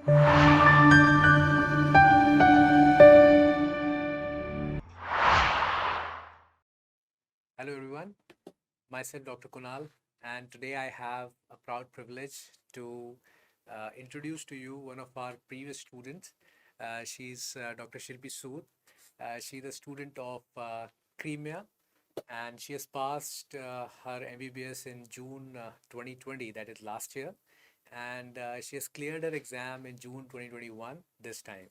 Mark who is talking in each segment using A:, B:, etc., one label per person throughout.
A: Hello, everyone. Myself, Dr. Kunal, and today I have a proud privilege to introduce to you one of our previous students. She's Dr. Shilpi Sood. She's a student of Crimea, and she has passed her MBBS in June 2020, that is last year, and she has cleared her exam in June 2021 this time.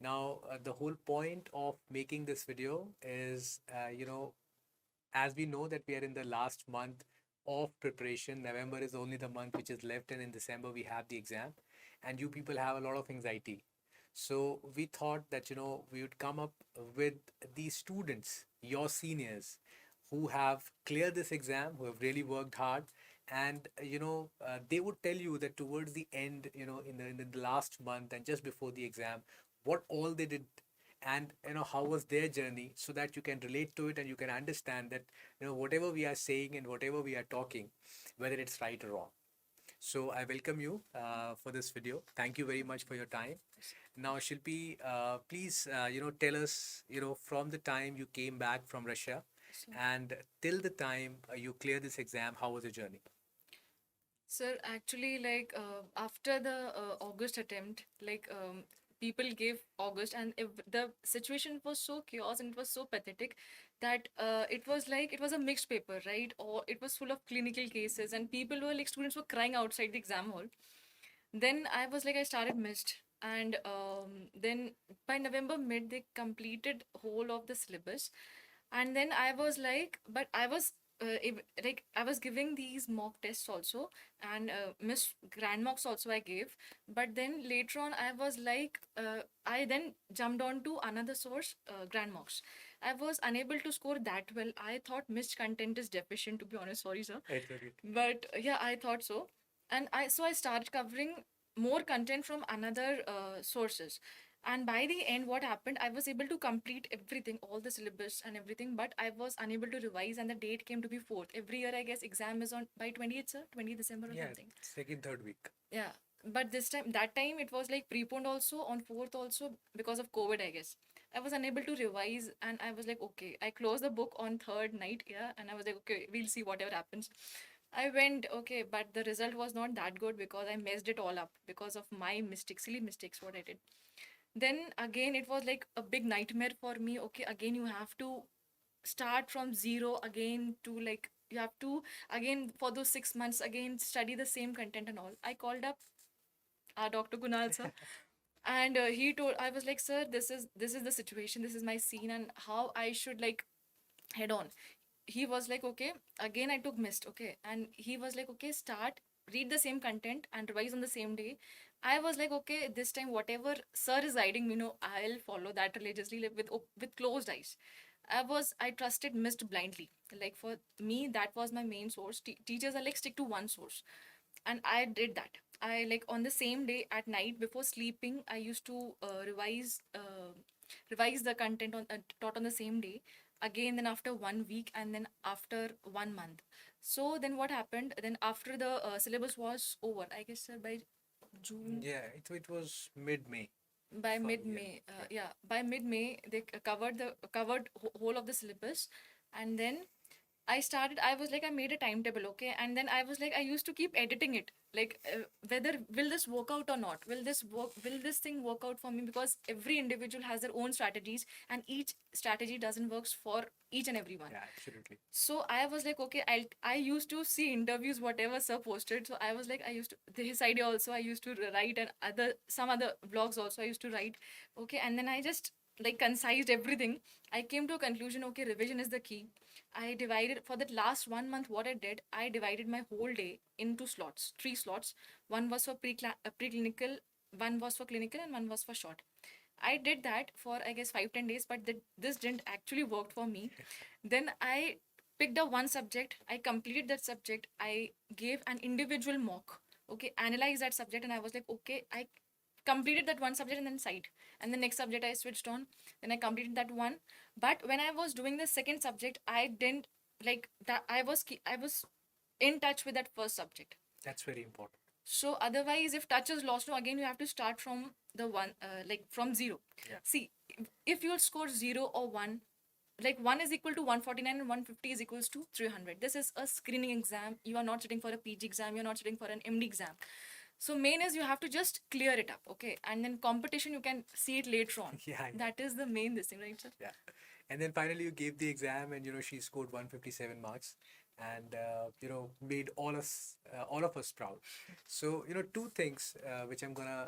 A: Now, the whole point of making this video is, as we know that we are in the last month of preparation. November is only the month which is left, and in December we have the exam, and you people have a lot of anxiety. So we thought that we would come up with these students, your seniors, who have cleared this exam, who have really worked hard, and they would tell you that towards the end, in the last month and just before the exam, what all they did, and how was their journey, so that you can relate to it and you can understand that whatever we are saying and whatever we are talking, whether it's right or wrong. So I welcome you for this video. Thank you very much for your time. Now, Shilpi, please, tell us, from the time you came back from Russia and till the time you clear this exam, how was your journey?
B: Sir, actually, after the August attempt, people gave August, and the situation was so chaos and it was so pathetic that it was a mixed paper, right? Or it was full of clinical cases, and people were like students were crying outside the exam hall. Then I started missed, and then by November mid they completed whole of the syllabus, and then I was like, but I was I was giving these mock tests also, and miss grand mocks also I gave, but then later on I was like, I then jumped on to another source, grand mocks. I was unable to score that well. I thought missed content is deficient, to be honest. Sorry, sir.
A: It's okay.
B: But yeah, I thought so, and I started covering more content from another sources. And by the end, what happened, I was able to complete everything, all the syllabus and everything, but I was unable to revise, and the date came to be 4th. Every year, I guess, exam is on by 20th, sir, 20th December or
A: Yeah,
B: something.
A: second, third week.
B: Yeah. But that time, it was like preponed also on 4th also because of COVID, I guess. I was unable to revise, and I was like, okay. I closed the book on third night, yeah, and I was like, okay, we'll see whatever happens. I went, okay, but the result was not that good because I messed it all up because of my mistakes, silly mistakes, what I did. Then again, it was like a big nightmare for me. Okay, again, you have to start from zero again to like, you have to again for those 6 months again study the same content and all. I called up Dr. Kunal sir, and he told, I was like, sir, this is the situation, this is my scene, and how I should like head on. He was like, okay, again I took mist, okay, and he was like, okay, start, read the same content and revise on the same day. I was like, okay, this time whatever sir is guiding me, I'll follow that religiously, like with closed eyes. I trusted mist blindly. Like for me, that was my main source. Teachers are like, stick to one source, and I did that. I like on the same day at night before sleeping, I used to revise the content on taught on the same day again, then after 1 week, and then after 1 month. So then what happened, then after the syllabus was over, I guess, sir, by June,
A: Yeah, it was mid-May.
B: by
A: For
B: mid
A: yeah,
B: May,
A: yeah.
B: yeah, by mid May they covered whole of the syllabus. And then I was like, I made a timetable, okay? And then I was like, I used to keep editing it. Like, whether will this work out or not? Will this thing work out for me? Because every individual has their own strategies, and each strategy doesn't works for each and everyone.
A: Yeah, absolutely.
B: So I was like, okay, I used to see interviews, whatever sir posted. So I was like, I used to his idea also. I used to write, and some other vlogs also I used to write. Okay, and then I just like concised everything. I came to a conclusion. Okay, revision is the key. I divided for that last 1 month. What I did, I divided my whole day into slots, 3 slots. One was for preclinical, one was for clinical, and one was for short. I did that for I guess 5-10 days, but this didn't actually work for me. Then I picked up one subject, I completed that subject, I gave an individual mock, okay, analyze that subject, and I was like, okay, I completed that one subject and then side. And the next subject I switched on, then I completed that one. But when I was doing the second subject, I didn't like that. I was in touch with that first subject.
A: That's very important.
B: So otherwise, if touch is lost, no, again you have to start from the one, like from zero.
A: Yeah.
B: See, if you'll score 0 or 1, like 1 is equal to 149 and 150 is equals to 300. This is a screening exam. You are not sitting for a PG exam. You're not sitting for an MD exam. So main is you have to just clear it up, okay? And then competition, you can see it later on.
A: Yeah, I know.
B: That is the main this thing, right, sir?
A: Yeah. And then finally you gave the exam and she scored 157 marks and made all of us proud. So, two things which I'm gonna,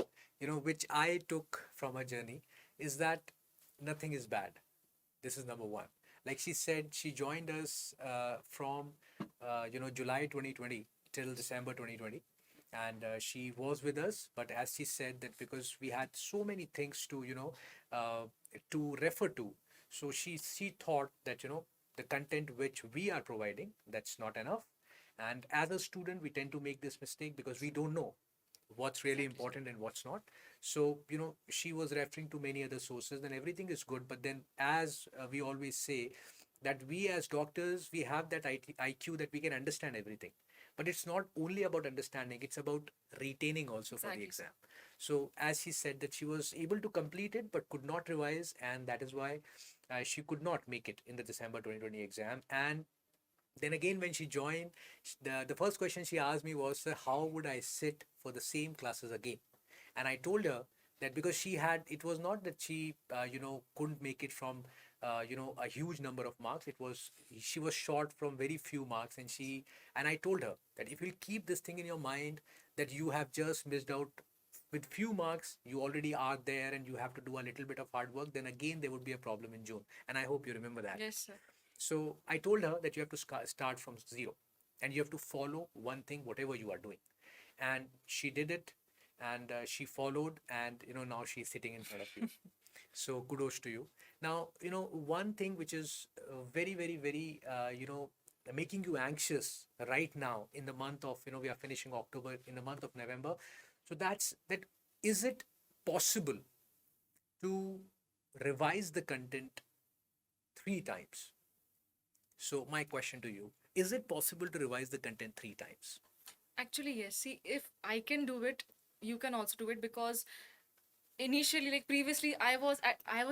A: which I took from her journey is that nothing is bad. This is number one. Like she said, she joined us from July 2020 till December 2020, and she was with us. But as she said, that because we had so many things to to refer to, so she thought that the content which we are providing, that's not enough. And as a student, we tend to make this mistake because we don't know what's really
B: Exactly, sir.
A: important and what's not. So she was referring to many other sources and everything is good, but then as we always say that we as doctors, we have that IQ that we can understand everything, but it's not only about understanding, it's about retaining also for the
B: Exactly, sir.
A: exam. So as she said that she was able to complete it but could not revise, and that is why she could not make it in the December 2020 exam. And then again, when she joined, the first question she asked me was, "Sir, how would I sit for the same classes again?" And I told her that because she had, it was not that she, couldn't make it from, a huge number of marks. It was, she was short from very few marks. And I told her that if you keep this thing in your mind, that you have just missed out with few marks, you already are there and you have to do a little bit of hard work, then again, there would be a problem in June. And I hope you remember that.
B: Yes, sir.
A: So I told her that you have to start from zero and you have to follow one thing, whatever you are doing. And she did it, and she followed, and now she's sitting in front of you. So kudos to you. Now, one thing which is very, very, very, making you anxious right now in the month of, we are finishing October, in the month of November. So that is it possible to revise the content 3 times? So my question to you, is it possible to revise the content 3 times?
B: Actually, yes. See, if I can do it, you can also do it, because initially, like previously, I was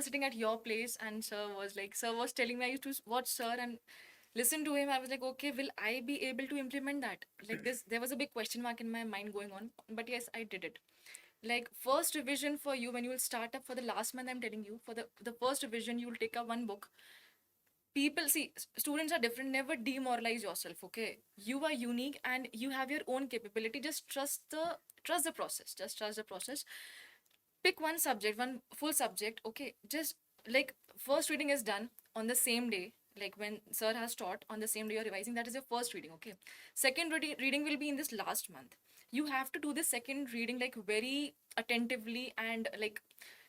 B: sitting at your place and sir was telling me, I used to watch sir and listen to him. I was like, okay, will I be able to implement that? Like this, there was a big question mark in my mind going on. But yes, I did it. Like first revision for you, when you will start up for the last month, I'm telling you, for the first revision, you will take up one book. People, see, students are different. Never demoralize yourself, okay? You are unique and you have your own capability. Just trust the process. Just trust the process. Pick one subject, one full subject, okay? Just like first reading is done on the same day, like when sir has taught, on the same day you're revising, that is your first reading, okay? Second reading will be in this last month. You have to do the second reading like very attentively, and like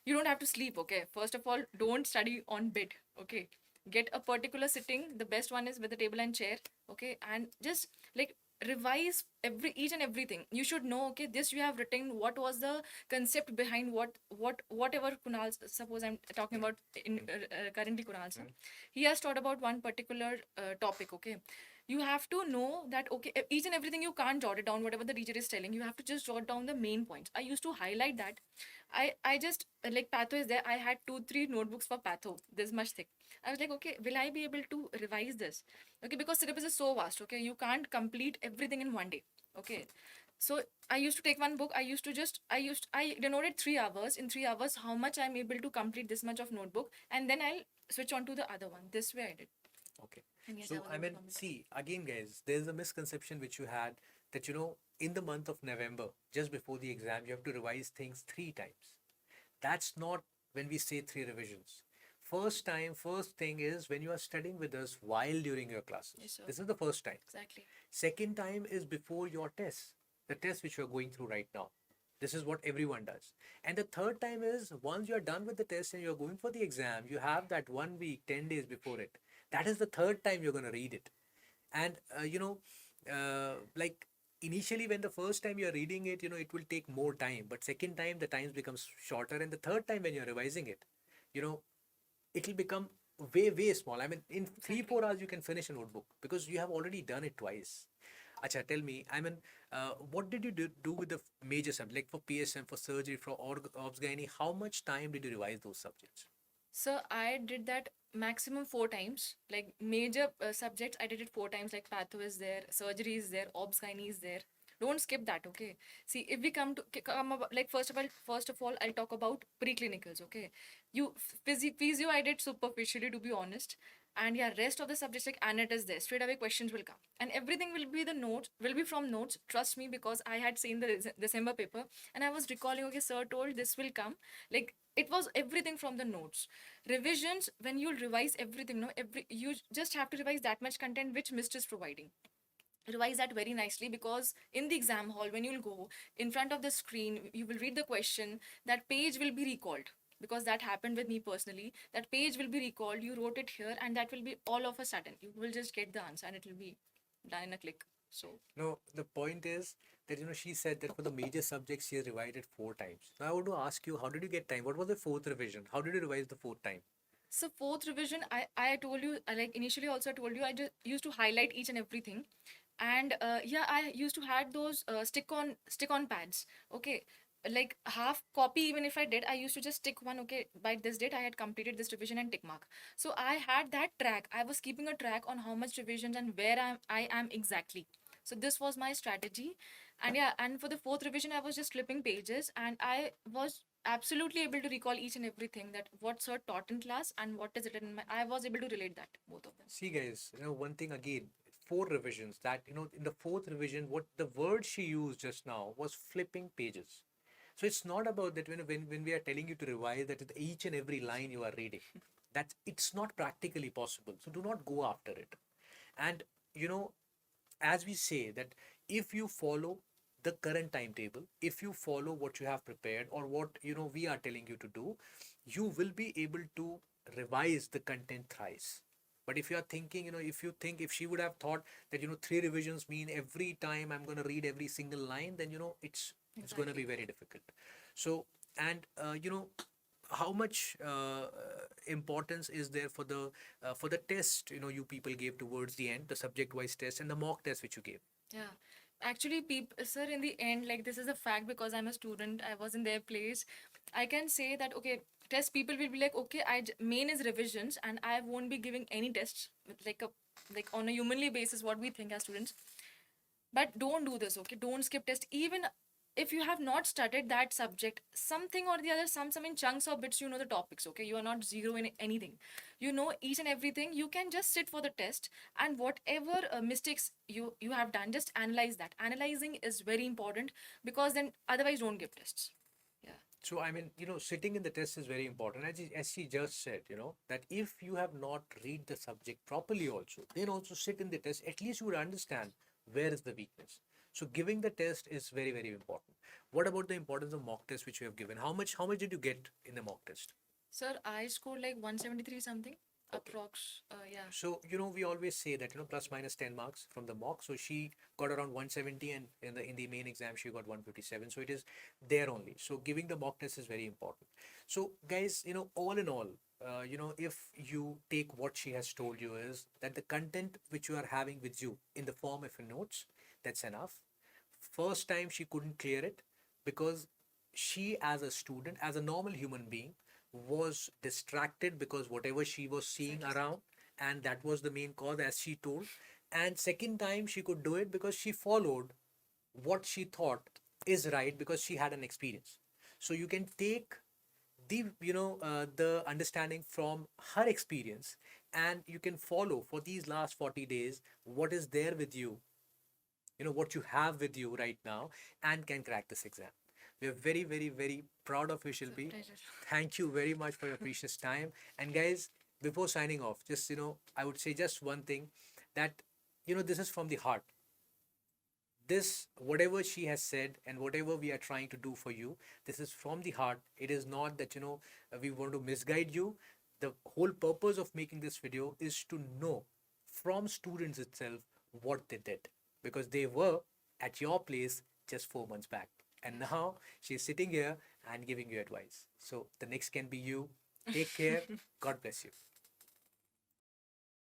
B: you don't have to sleep, okay? First of all, don't study on bed, okay? Get a particular sitting. The best one is with a table and chair, okay? And just like revise each and everything. You should know, okay, this you have written, what was the concept behind whatever Kunal, suppose I'm talking about in currently Kunal sir, he has taught about one particular topic, okay? You have to know that, okay, each and everything you can't jot it down, whatever the teacher is telling you have to just jot down the main points. I used to highlight that. I just like patho is there, I had 2 3 notebooks for patho, this much thick. I was like, okay, will I be able to revise this? Okay, because syllabus is so vast, okay? You can't complete everything in one day, okay? So I used to take one book. I denoted 3 hours. In 3 hours, how much I'm able to complete this much of notebook, and then I'll switch on to the other one. This way I did.
A: Okay.
B: And yes, I
A: So,
B: was
A: I
B: able to
A: mean,
B: complete.
A: see, again, guys, there's a misconception which you had that, in the month of November, just before the exam, you have to revise things 3 times. That's not when we say 3 revisions. First thing is when you are studying with us while during your
B: Yes,
A: classes.
B: sir.
A: This is the first time.
B: Exactly.
A: Second time is before your test, the test which you're going through right now. This is what everyone does. And the third time is once you're done with the test and you're going for the exam, you have that 1 week, 10 days before it. That is the third time you're going to read it. And, like initially when the first time you're reading it, it will take more time. But second time, the times becomes shorter. And the third time when you're revising it, you know, it'll become way, way small. I mean, in three,
B: Exactly.
A: 4 hours, you can finish a notebook because you have already done it twice. Acha, tell me, I mean, what did you do with the major subject, like for PSM, for surgery, for obs gynae? How much time did you revise those subjects?
B: So I did that maximum 4 times. Like major subjects, I did it 4 times. Like patho is there, surgery is there, obs gynae is there. Don't skip that, okay? See, if we come about, like first of all, I'll talk about preclinicals, okay? You physio, I did superficially, to be honest. And yeah, rest of the subjects like Annette is there. Straight away questions will come, and everything will be the notes, will be from notes. Trust me, because I had seen the December paper, and I was recalling, okay, sir told this will come. Like it was everything from the notes. Revisions, when you'll revise everything, no, you just have to revise that much content which mist is providing. Revise that very nicely, because in the exam hall, when you'll go in front of the screen, you will read the question, that page will be recalled, because that happened with me personally. That page will be recalled, you wrote it here, and that will be all of a sudden you will just get the answer, and it will be done in a click. So
A: No, the point is that she said that for the major subjects she has revised it 4 times. Now I want to ask you, how did you get time? What was the fourth revision? How did you revise the fourth time?
B: so fourth revision, I told you, like initially also I told you, I just used to highlight each and everything. And yeah, I used to had those stick on pads, okay, like half copy. Even if I did, I used to just stick one, okay, by this date I had completed this revision, and tick mark. So I had that track, I was keeping a track on how much revisions and where I am exactly. So this was my strategy. And yeah, and for the fourth revision I was just flipping pages, and I was absolutely able to recall each and everything, that what sir taught in class and what is it in my, I was able to relate that, both of them.
A: See, guys, one thing again, four revisions. That in the fourth revision, what the word she used just now was flipping pages. So it's not about that when we are telling you to revise that each and every line you are reading. That it's not practically possible. So do not go after it. And you know, as we say that if you follow the current timetable, if you follow what you have prepared or what we are telling you to do, you will be able to revise the content thrice. But if you are thinking, if you think, if she would have thought that three revisions mean every time I'm going to read every single line, then it's going to be
B: Exactly.
A: very difficult. So, and how much importance is there for the test you people gave towards the end, the subject wise test and the mock test which you gave?
B: Yeah. Actually, people, sir, in the end, like this is a fact, because I'm a student, I was in their place. I can say that, okay, test people will be like, okay, main is revisions, and I won't be giving any tests with like on a humanly basis, what we think as students. But don't do this, okay? Don't skip test. Even if you have not studied that subject, something or the other, some in chunks or bits, you know the topics, okay? You are not zero in anything. You know each and everything. You can just sit for the test, and whatever mistakes you have done, just analyze that. Analyzing is very important, because then otherwise don't give tests. Yeah.
A: So I mean, sitting in the test is very important. As she just said, that if you have not read the subject properly also, then also sit in the test. At least you would understand where is the weakness. So giving the test is very, very important. What about the importance of mock test which you have given? How much did you get in the mock test?
B: Sir, I scored like 173 something,
A: Okay.
B: approx. Yeah.
A: So, we always say that, plus minus 10 marks from the mock. So she got around 170 and in the main exam she got 157. So it is there only. So giving the mock test is very important. So guys, all in all, if you take what she has told you is that the content which you are having with you in the form of notes, that's enough. First time she couldn't clear it because she, as a student, as a normal human being, was distracted because whatever she was seeing
B: Exactly.
A: around, and that was the main cause, as she told. And second time she could do it because she followed what she thought is right because she had an experience. So you can take the understanding from her experience, and you can follow for these last 40 days what is there with you, what you have with you right now, and can crack this exam. We are very, very, very proud of you,
B: It's a
A: Shilpi.
B: pleasure.
A: Thank you very much for your precious time. And guys, before signing off, just I would say just one thing, that this is from the heart. This, whatever she has said and whatever we are trying to do for you, this is from the heart. It is not that we want to misguide you. The whole purpose of making this video is to know from students itself what they did, because they were at your place just 4 months back, and now she's sitting here and giving you advice. So the next can be you. Take care. God bless you.